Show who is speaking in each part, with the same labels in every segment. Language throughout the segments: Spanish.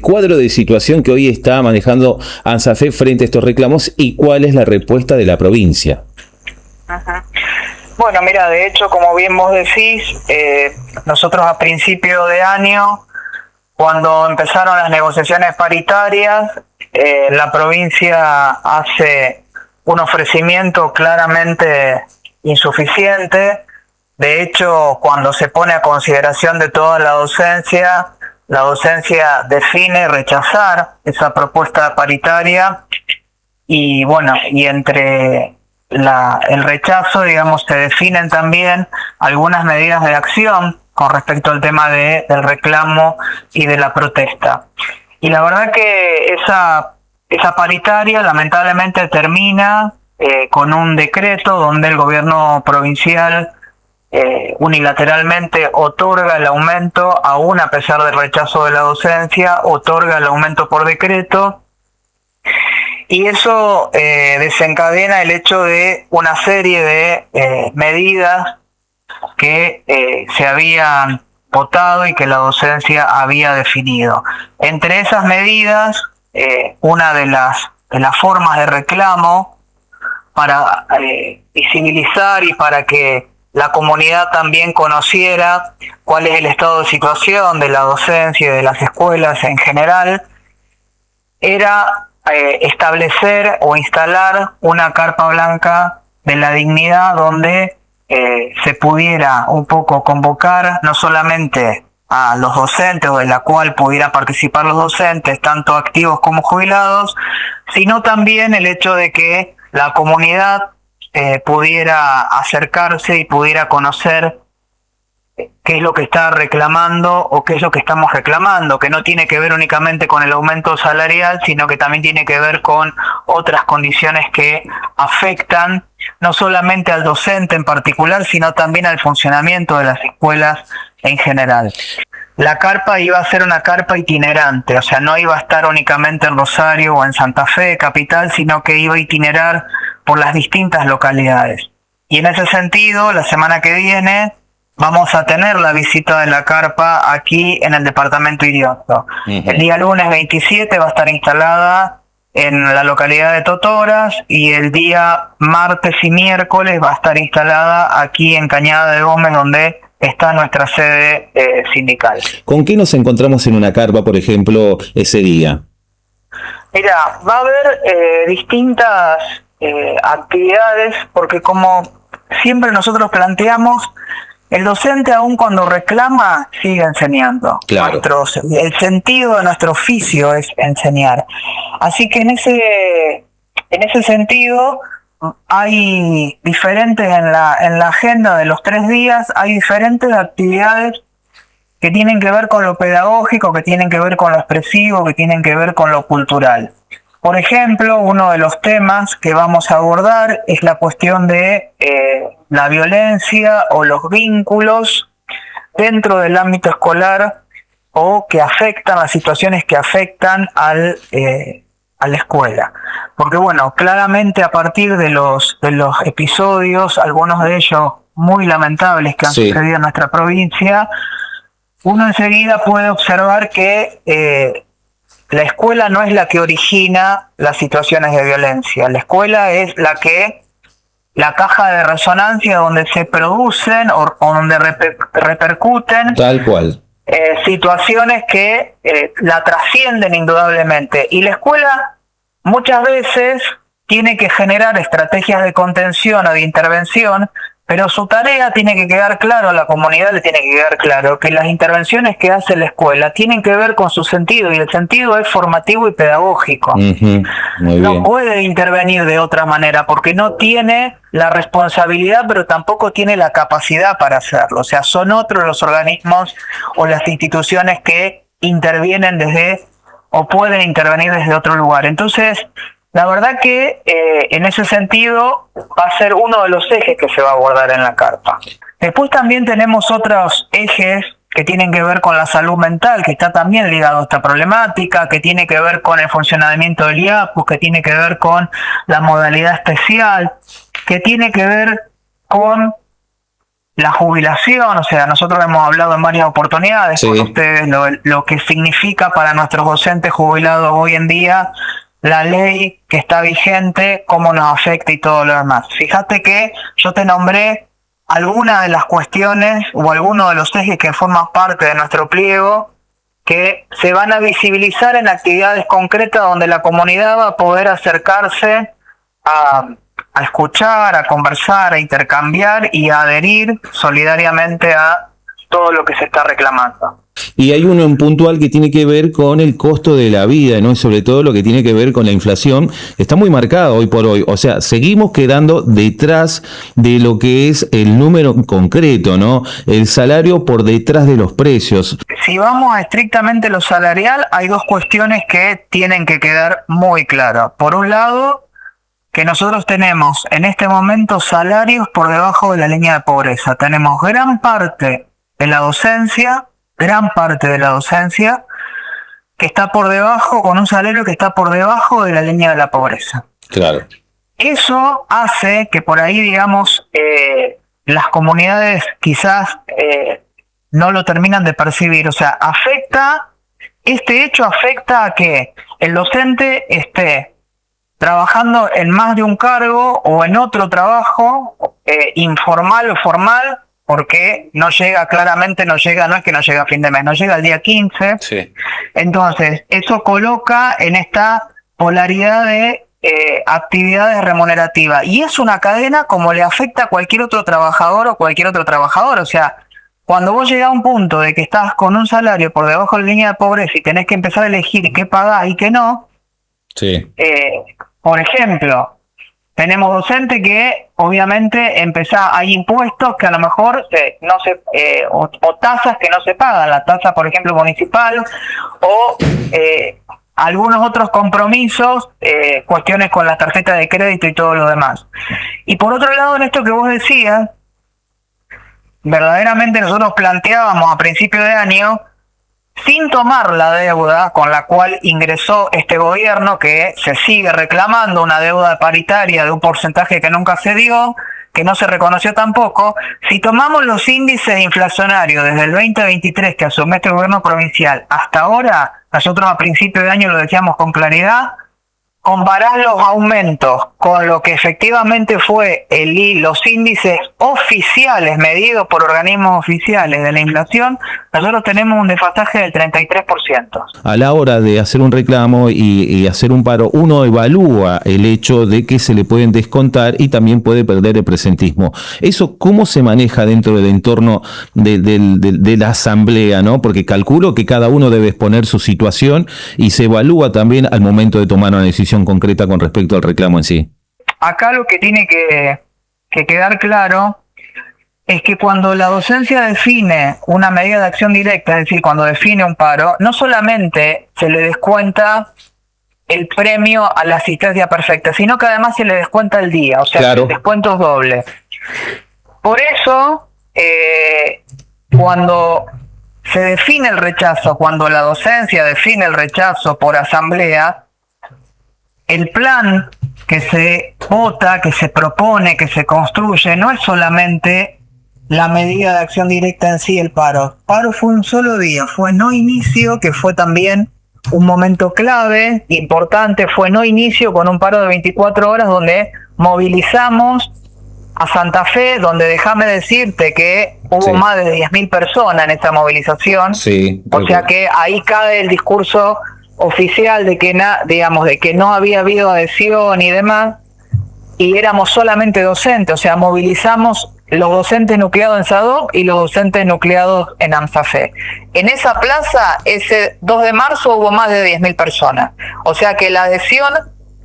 Speaker 1: cuadro de situación que hoy está manejando ANSAFE frente a estos reclamos y cuál es la respuesta de la provincia.
Speaker 2: Ajá. Bueno, mira, de hecho, como bien vos decís, nosotros a principio de año, cuando empezaron las negociaciones paritarias, la provincia hace un ofrecimiento claramente insuficiente. De hecho, cuando se pone a consideración de toda la docencia define rechazar esa propuesta paritaria y bueno, y entre el rechazo, digamos, se definen también algunas medidas de acción con respecto al tema del reclamo y de la protesta. Y la verdad que esa paritaria lamentablemente termina con un decreto donde el gobierno provincial unilateralmente otorga el aumento, aún a pesar del rechazo de la docencia, otorga el aumento por decreto. Y eso desencadena el hecho de una serie de medidas que se habían votado y que la docencia había definido. Entre esas medidas, una de las formas de reclamo para visibilizar y para que la comunidad también conociera cuál es el estado de situación de la docencia y de las escuelas en general, era establecer o instalar una carpa blanca de la dignidad donde se pudiera un poco convocar no solamente a los docentes o de la cual pudieran participar los docentes, tanto activos como jubilados, sino también el hecho de que la comunidad pudiera acercarse y pudiera conocer qué es lo que está reclamando o qué es lo que estamos reclamando, que no tiene que ver únicamente con el aumento salarial, sino que también tiene que ver con otras condiciones que afectan no solamente al docente en particular, sino también al funcionamiento de las escuelas en general. La carpa iba a ser una carpa itinerante, o sea, no iba a estar únicamente en Rosario o en Santa Fe, capital, sino que iba a itinerar por las distintas localidades. Y en ese sentido, la semana que viene vamos a tener la visita de la carpa aquí en el departamento Iriondo. El día lunes 27 va a estar instalada en la localidad de Totoras y el día martes y miércoles va a estar instalada aquí en Cañada de Gómez, donde está nuestra sede sindical.
Speaker 1: ¿Con qué nos encontramos en una carpa, por ejemplo, ese día?
Speaker 2: Mira, va a haber distintas actividades, porque como siempre nosotros planteamos, el docente aún cuando reclama sigue enseñando.
Speaker 1: Claro.
Speaker 2: El sentido de nuestro oficio es enseñar. Así que en ese sentido hay diferentes en la agenda de los 3 días, hay diferentes actividades que tienen que ver con lo pedagógico, que tienen que ver con lo expresivo, que tienen que ver con lo cultural. Por ejemplo, uno de los temas que vamos a abordar es la cuestión de la violencia o los vínculos dentro del ámbito escolar o que afectan, las situaciones que afectan a la escuela. Porque bueno, claramente a partir de los episodios, algunos de ellos muy lamentables que han sucedido en nuestra provincia, uno enseguida puede observar que la escuela no es la que origina las situaciones de violencia. La escuela es la caja de resonancia donde se producen o donde repercuten
Speaker 1: tal cual
Speaker 2: situaciones que la trascienden indudablemente. Y la escuela muchas veces tiene que generar estrategias de contención o de intervención, pero su tarea tiene que quedar claro, a la comunidad le tiene que quedar claro que las intervenciones que hace la escuela tienen que ver con su sentido, y el sentido es formativo y pedagógico. No puede intervenir de otra manera porque no tiene la responsabilidad, pero tampoco tiene la capacidad para hacerlo. O sea, son otros los organismos o las instituciones que intervienen desde o pueden intervenir desde otro lugar. Entonces, la verdad que en ese sentido va a ser uno de los ejes que se va a abordar en la carpa. Después también tenemos otros ejes que tienen que ver con la salud mental, que está también ligado a esta problemática, que tiene que ver con el funcionamiento del IAPU, que tiene que ver con la modalidad especial, que tiene que ver con la jubilación, o sea, nosotros hemos hablado en varias oportunidades
Speaker 1: Sí.
Speaker 2: con ustedes lo que significa para nuestros docentes jubilados hoy en día la ley que está vigente, cómo nos afecta y todo lo demás. Fíjate que yo te nombré algunas de las cuestiones o algunos de los ejes que forman parte de nuestro pliego que se van a visibilizar en actividades concretas donde la comunidad va a poder acercarse a escuchar, a conversar, a intercambiar y a adherir solidariamente a todo lo que se está reclamando.
Speaker 1: Y hay uno en puntual que tiene que ver con el costo de la vida, ¿no? Y sobre todo lo que tiene que ver con la inflación. Está muy marcado hoy por hoy. O sea, seguimos quedando detrás de lo que es el número concreto, ¿no? El salario por detrás de los precios.
Speaker 2: Si vamos a estrictamente lo salarial, hay dos cuestiones que tienen que quedar muy claras. Por un lado, que nosotros tenemos en este momento salarios por debajo de la línea de pobreza. Tenemos gran parte de la docencia que está por debajo, con un salario que está por debajo de la línea de la pobreza.
Speaker 1: Claro.
Speaker 2: Eso hace que por ahí, digamos, las comunidades quizás no lo terminan de percibir. O sea, este hecho afecta a que el docente esté trabajando en más de un cargo o en otro trabajo, informal o formal, porque no es que no llega a fin de mes, no llega al día 15.
Speaker 1: Sí.
Speaker 2: Entonces, eso coloca en esta polaridad de actividades remunerativas. Y es una cadena como le afecta a cualquier otro trabajador o cualquier otro trabajador. O sea, cuando vos llegás a un punto de que estás con un salario por debajo de la línea de pobreza y tenés que empezar a elegir qué pagás y qué no,
Speaker 1: Sí.
Speaker 2: por ejemplo, tenemos docentes que obviamente hay impuestos que a lo mejor o tasas que no se pagan, la tasa por ejemplo municipal o algunos otros compromisos, cuestiones con las tarjetas de crédito y todo lo demás. Y por otro lado, en esto que vos decías, verdaderamente nosotros planteábamos a principio de año, sin tomar la deuda con la cual ingresó este gobierno, que se sigue reclamando una deuda paritaria de un porcentaje que nunca se dio, que no se reconoció tampoco. Si tomamos los índices inflacionarios desde el 2023 que asumió este gobierno provincial hasta ahora, nosotros a principio de año lo decíamos con claridad, comparás los aumentos con lo que efectivamente fue los índices oficiales medidos por organismos oficiales de la inflación, nosotros tenemos un desfasaje del 33%.
Speaker 1: A la hora de hacer un reclamo y hacer un paro, uno evalúa el hecho de que se le pueden descontar y también puede perder el presentismo. ¿Eso cómo se maneja dentro del entorno de la asamblea, ¿no? Porque calculo que cada uno debe exponer su situación y se evalúa también al momento de tomar una decisión concreta con respecto al reclamo en sí.
Speaker 2: Acá lo que tiene que quedar claro es que cuando la docencia define una medida de acción directa, es decir, cuando define un paro, no solamente se le descuenta el premio a la asistencia perfecta, sino que además se le descuenta el día, o sea, claro, el descuento es doble. Por eso, cuando se define el rechazo, cuando la docencia define el rechazo por asamblea, el plan que se vota, que se propone, que se construye, no es solamente la medida de acción directa en sí, el paro. Paro fue un solo día, fue no inicio, que fue también un momento clave, importante, fue no inicio con un paro de 24 horas donde movilizamos a Santa Fe, donde déjame decirte que hubo más de 10.000 personas en esta movilización. Sí, o sea que ahí cae el discurso oficial de que de que no había habido adhesión y demás, y éramos solamente docentes, o sea, movilizamos los docentes nucleados en SADOC y los docentes nucleados en AMSAFE. En esa plaza, ese 2 de marzo hubo más de 10.000 personas, o sea que la adhesión,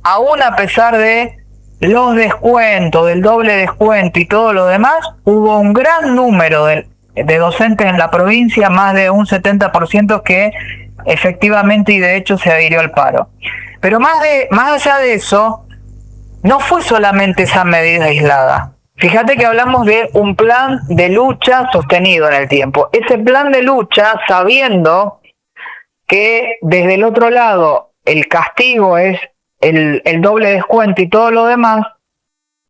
Speaker 2: aún a pesar de los descuentos, del doble descuento y todo lo demás, hubo un gran número de docentes en la provincia, más de un 70% que efectivamente y de hecho se adhirió al paro. Pero más allá de eso, no fue solamente esa medida aislada. Fíjate que hablamos de un plan de lucha sostenido en el tiempo. Ese plan de lucha, sabiendo que desde el otro lado el castigo es el doble descuento y todo lo demás,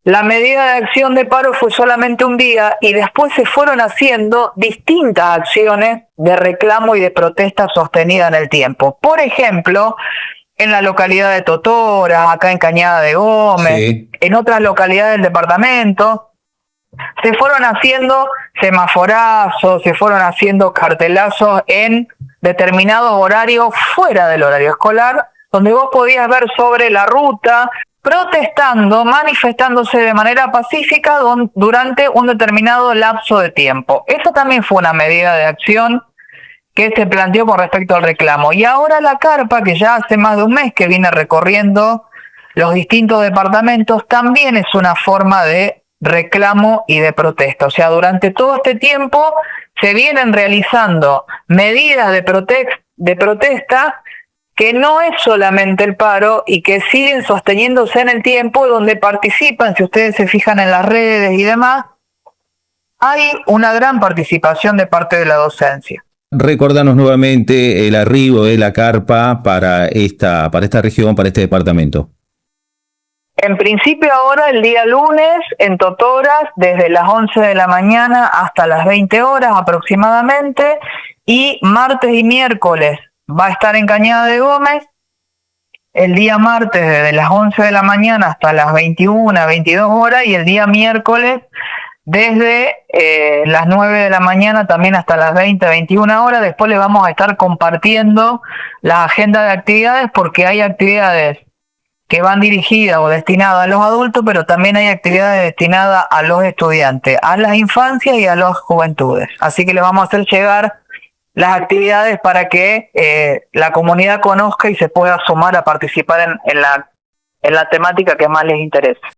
Speaker 2: La medida de acción de paro fue solamente un día y después se fueron haciendo distintas acciones de reclamo y de protesta sostenida en el tiempo. Por ejemplo, en la localidad de Totora, acá en Cañada de Gómez, sí, en otras localidades del departamento, se fueron haciendo semaforazos, se fueron haciendo cartelazos en determinados horarios fuera del horario escolar, donde vos podías ver sobre la ruta, protestando, manifestándose de manera pacífica durante un determinado lapso de tiempo. Esto también fue una medida de acción que se planteó con respecto al reclamo. Y ahora la carpa, que ya hace más de un mes que viene recorriendo los distintos departamentos, también es una forma de reclamo y de protesta. O sea, durante todo este tiempo se vienen realizando medidas de protesta que no es solamente el paro y que siguen sosteniéndose en el tiempo, donde participan, si ustedes se fijan en las redes y demás, hay una gran participación de parte de la docencia.
Speaker 1: Recordanos nuevamente el arribo de la carpa para esta región, para este departamento.
Speaker 2: En principio ahora el día lunes en Totoras, desde las 11 de la mañana hasta las 20 horas aproximadamente, y martes y miércoles va a estar en Cañada de Gómez, el día martes desde las 11 de la mañana hasta las 21, 22 horas, y el día miércoles desde las 9 de la mañana también hasta las 20, 21 horas. Después les vamos a estar compartiendo la agenda de actividades, porque hay actividades que van dirigidas o destinadas a los adultos, pero también hay actividades destinadas a los estudiantes, a las infancias y a las juventudes. Así que les vamos a hacer llegar las actividades para que la comunidad conozca y se pueda sumar a participar en la temática que más les interesa.